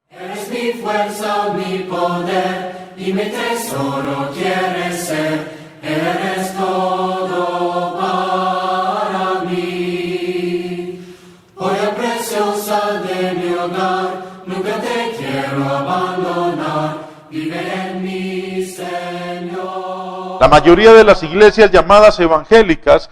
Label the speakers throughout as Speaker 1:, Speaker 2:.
Speaker 1: Eres mi fuerza, mi poder, y mi tesoro quieres ser. Eres todo para mí. Joya preciosa de mi hogar, nunca te quiero abandonar. Vive en mí, Señor.
Speaker 2: La mayoría de las iglesias llamadas evangélicas,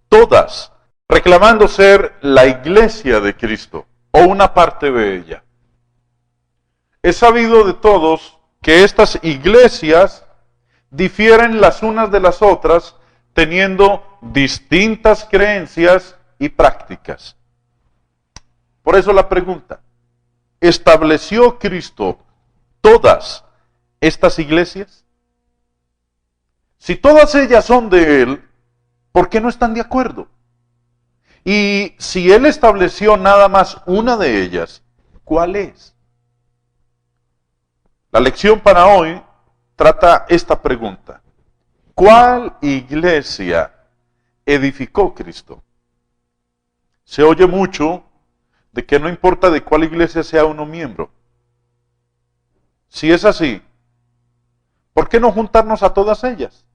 Speaker 2: todas reclamando ser la iglesia de Cristo o una parte de ella. Es sabido de todos que estas iglesias difieren las unas de las otras, teniendo distintas creencias y prácticas. Por eso la pregunta, ¿estableció Cristo todas estas iglesias? Si todas ellas son de Él, ¿por qué no están de acuerdo? Y si Él estableció nada más una de ellas, ¿cuál es? La lección para hoy trata esta pregunta. ¿Cuál iglesia edificó Cristo? Se oye mucho de que no importa de cuál iglesia sea uno miembro. Si es así, ¿por qué no juntarnos a todas ellas?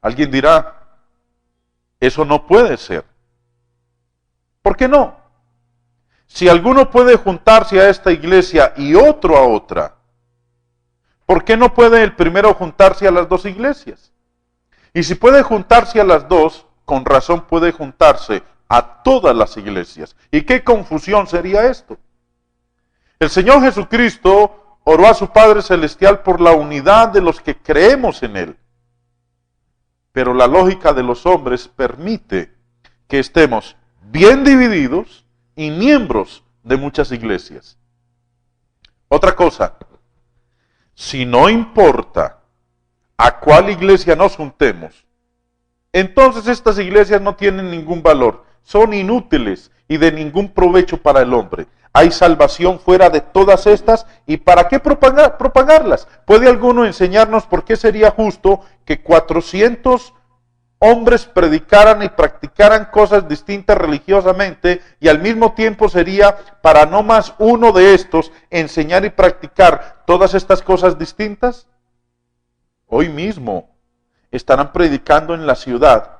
Speaker 2: Alguien dirá, eso no puede ser. ¿Por qué no? Si alguno puede juntarse a esta iglesia y otro a otra, ¿por qué no puede el primero juntarse a las dos iglesias? Y si puede juntarse a las dos, con razón puede juntarse a todas las iglesias. ¿Y qué confusión sería esto? El Señor Jesucristo oró a su Padre Celestial por la unidad de los que creemos en Él. Pero la lógica de los hombres permite que estemos bien divididos y miembros de muchas iglesias. Otra cosa, si no importa a cuál iglesia nos juntemos, entonces estas iglesias no tienen ningún valor, son inútiles y de ningún provecho para el hombre. Hay salvación fuera de todas estas, ¿y para qué propagarlas? ¿Puede alguno enseñarnos por qué sería justo que 400 hombres predicaran y practicaran cosas distintas religiosamente, y al mismo tiempo sería para no más uno de estos enseñar y practicar todas estas cosas distintas? Hoy mismo estarán predicando en la ciudad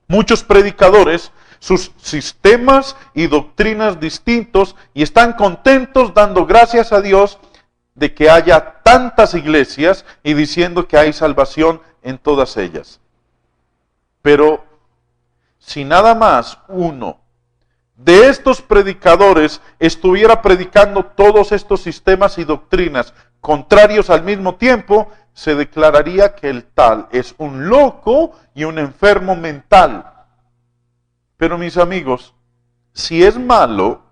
Speaker 2: muchos predicadores sus sistemas y doctrinas distintos, y están contentos dando gracias a Dios de que haya tantas iglesias y diciendo que hay salvación en todas ellas. Pero si nada más uno de estos predicadores estuviera predicando todos estos sistemas y doctrinas contrarios al mismo tiempo, se declararía que el tal es un loco y un enfermo mental. Pero mis amigos, si es malo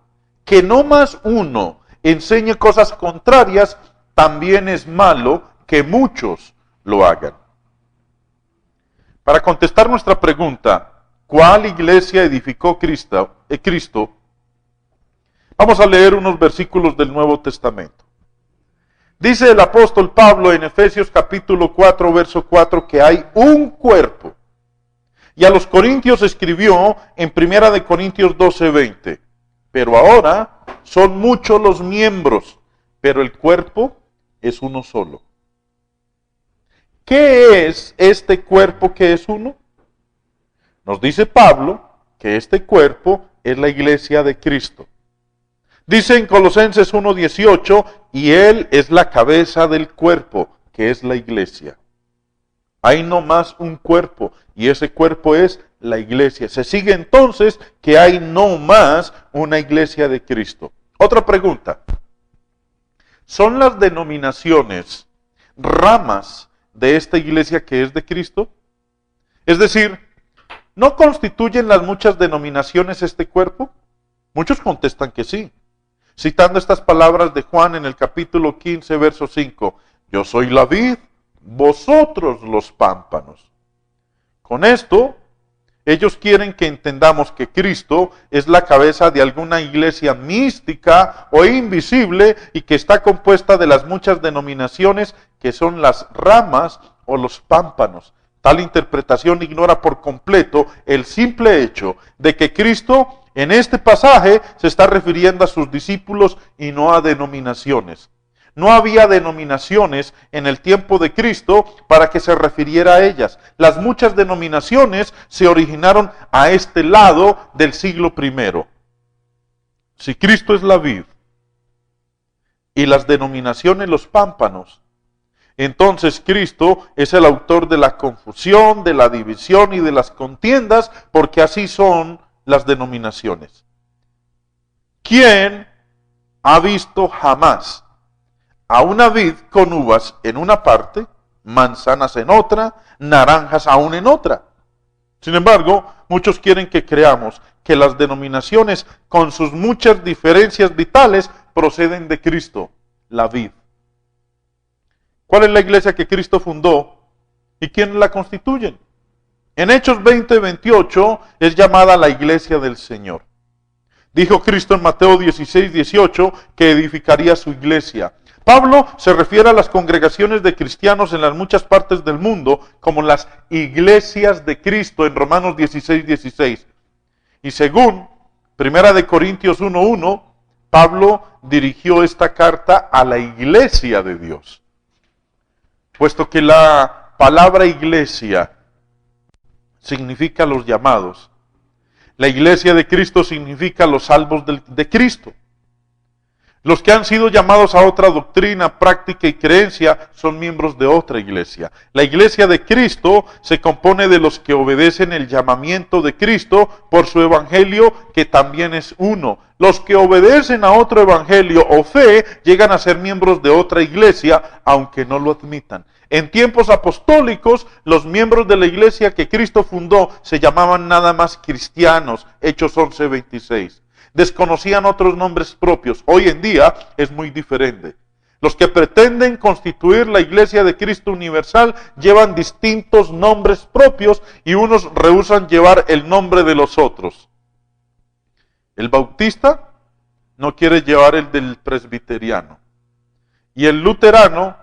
Speaker 2: que no más uno enseñe cosas contrarias, también es malo que muchos lo hagan. Para contestar nuestra pregunta, ¿cuál iglesia edificó Cristo? Vamos a leer unos versículos del Nuevo Testamento. Dice el apóstol Pablo en Efesios capítulo 4, verso 4, que hay un cuerpo. Y a los Corintios escribió en 1 de Corintios 12, 20. Pero ahora son muchos los miembros, pero el cuerpo es uno solo. ¿Qué es este cuerpo que es uno? Nos dice Pablo que este cuerpo es la iglesia de Cristo. Dice en Colosenses 1:18, y Él es la cabeza del cuerpo, que es la iglesia. Hay no más un cuerpo, y ese cuerpo es la iglesia. Se sigue entonces que hay no más una iglesia de Cristo. Otra pregunta. ¿Son las denominaciones ramas de esta iglesia que es de Cristo? Es decir, ¿no constituyen las muchas denominaciones este cuerpo? Muchos contestan que sí, citando estas palabras de Juan en el capítulo 15, verso 5. Yo soy la vid, vosotros los pámpanos. Con esto, ellos quieren que entendamos que Cristo es la cabeza de alguna iglesia mística o invisible y que está compuesta de las muchas denominaciones que son las ramas o los pámpanos. Tal interpretación ignora por completo el simple hecho de que Cristo En este pasaje se está refiriendo a sus discípulos y no a denominaciones. No había denominaciones en el tiempo de Cristo para que se refiriera a ellas. Las muchas denominaciones se originaron a este lado del siglo I. Si Cristo es la vid y las denominaciones los pámpanos, entonces Cristo es el autor de la confusión, de la división y de las contiendas, porque así son las denominaciones. ¿Quién ha visto jamás a una vid con uvas en una parte, manzanas en otra, naranjas aún en otra? Sin embargo, muchos quieren que creamos que las denominaciones, con sus muchas diferencias vitales, proceden de Cristo, la vid. ¿Cuál es la iglesia que Cristo fundó y quiénes la constituyen? En Hechos 20:28 es llamada la iglesia del Señor. Dijo Cristo en Mateo 16:18 que edificaría su iglesia. Pablo se refiere a las congregaciones de cristianos en las muchas partes del mundo como las iglesias de Cristo en Romanos 16:16. Y según 1 Corintios 1:1, Pablo dirigió esta carta a la iglesia de Dios. Puesto que la palabra iglesia significa los llamados, la iglesia de Cristo significa los salvos de Cristo. Los que han sido llamados a otra doctrina, práctica y creencia son miembros de otra iglesia. La iglesia de Cristo se compone de los que obedecen el llamamiento de Cristo por su evangelio, que también es uno. Los que obedecen a otro evangelio o fe llegan a ser miembros de otra iglesia, aunque no lo admitan. En tiempos apostólicos, los miembros de la iglesia que Cristo fundó se llamaban nada más cristianos, Hechos 11:26. Desconocían otros nombres propios. Hoy en día es muy diferente. Los que pretenden constituir la iglesia de Cristo universal llevan distintos nombres propios y unos rehúsan llevar el nombre de los otros. El bautista no quiere llevar el del presbiteriano. Y el luterano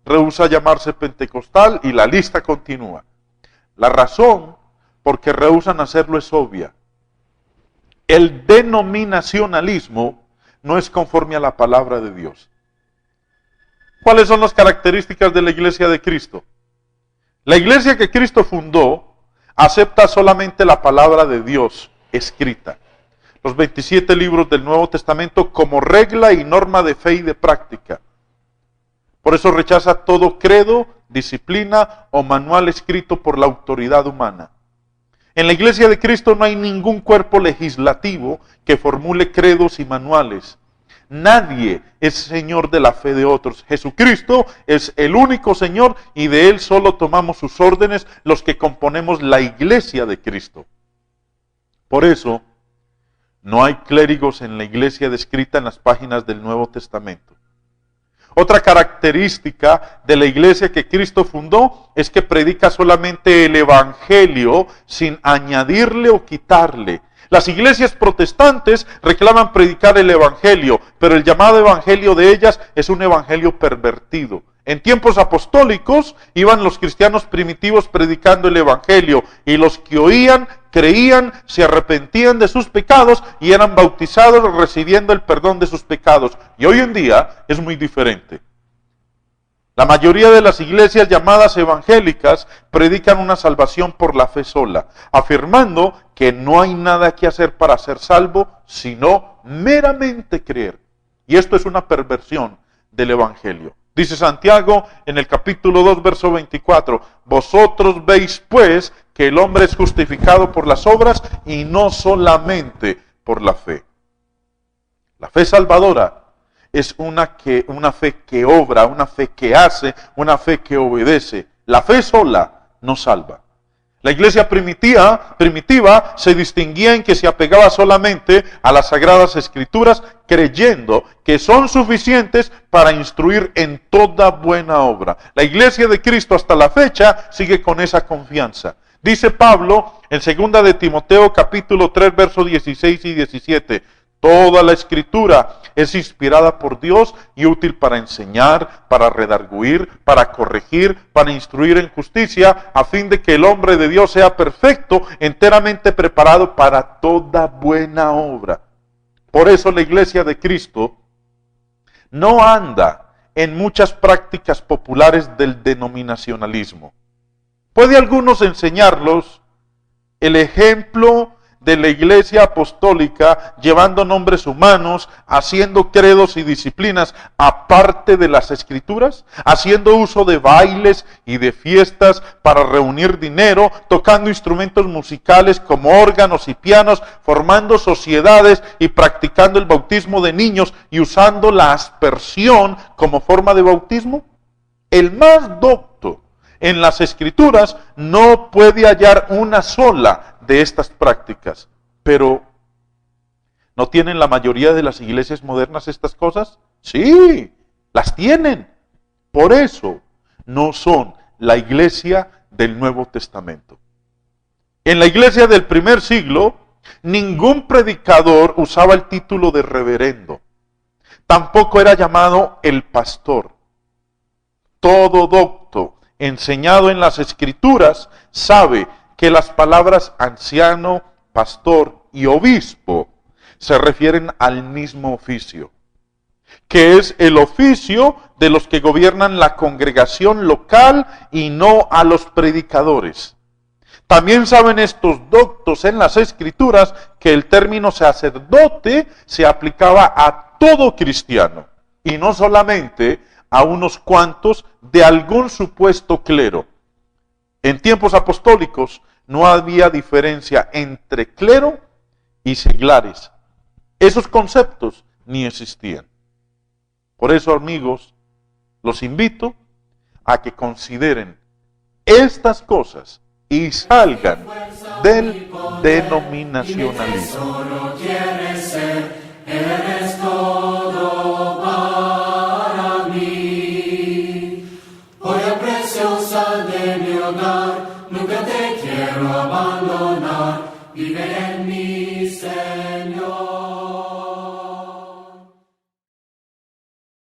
Speaker 2: rehúsa llamarse pentecostal y la lista continúa. La razón por que rehúsan hacerlo es obvia. El denominacionalismo no es conforme a la palabra de Dios. ¿Cuáles son las características de la iglesia de Cristo? La iglesia que Cristo fundó acepta solamente la palabra de Dios escrita, los 27 libros del Nuevo Testamento como regla y norma de fe y de práctica. Por eso rechaza todo credo, disciplina o manual escrito por la autoridad humana. En la iglesia de Cristo no hay ningún cuerpo legislativo que formule credos y manuales. Nadie es señor de la fe de otros. Jesucristo es el único Señor y de Él solo tomamos sus órdenes los que componemos la iglesia de Cristo. Por eso, no hay clérigos en la iglesia descrita en las páginas del Nuevo Testamento. Otra característica de la iglesia que Cristo fundó es que predica solamente el evangelio sin añadirle o quitarle. Las iglesias protestantes reclaman predicar el evangelio, pero el llamado evangelio de ellas es un evangelio pervertido. En tiempos apostólicos iban los cristianos primitivos predicando el evangelio y los que oían, creían, se arrepentían de sus pecados y eran bautizados recibiendo el perdón de sus pecados. Y hoy en día es muy diferente. La mayoría de las iglesias llamadas evangélicas predican una salvación por la fe sola, afirmando que no hay nada que hacer para ser salvo, sino meramente creer. Y esto es una perversión del evangelio. Dice Santiago en el capítulo 2, verso 24, vosotros veis pues que el hombre es justificado por las obras y no solamente por la fe. La fe salvadora es una fe que obra, una fe que hace, una fe que obedece. La fe sola no salva. La iglesia primitiva se distinguía en que se apegaba solamente a las sagradas escrituras, creyendo que son suficientes para instruir en toda buena obra. La iglesia de Cristo hasta la fecha sigue con esa confianza. Dice Pablo en 2 de Timoteo capítulo 3 versos 16 y 17, Toda la Escritura es inspirada por Dios y útil para enseñar, para redarguir, para corregir, para instruir en justicia, a fin de que el hombre de Dios sea perfecto, enteramente preparado para toda buena obra. Por eso la Iglesia de Cristo no anda en muchas prácticas populares del denominacionalismo. Puede algunos enseñarlos el ejemplo de la Iglesia apostólica, llevando nombres humanos, haciendo credos y disciplinas aparte de las Escrituras, haciendo uso de bailes y de fiestas para reunir dinero, tocando instrumentos musicales como órganos y pianos, formando sociedades y practicando el bautismo de niños y usando la aspersión como forma de bautismo. El más docto en las Escrituras no puede hallar una sola de estas prácticas, pero ¿no tienen la mayoría de las iglesias modernas estas cosas? Sí, las tienen. Por eso no son la iglesia del Nuevo Testamento. En la iglesia del primer siglo, ningún predicador usaba el título de reverendo. Tampoco era llamado el pastor. Todo docto enseñado en las Escrituras sabe que las palabras anciano, pastor y obispo se refieren al mismo oficio, que es el oficio de los que gobiernan la congregación local y no a los predicadores. También saben estos doctos en las Escrituras que el término sacerdote se aplicaba a todo cristiano y no solamente a unos cuantos de algún supuesto clero. En tiempos apostólicos no había diferencia entre clero y seglares. Esos conceptos ni existían. Por eso, amigos, los invito a que consideren estas cosas y salgan del denominacionalismo.
Speaker 1: Solo quieres ser, eres todo para mí. Joya preciosa de mi hogar, nunca te quiero abandonar.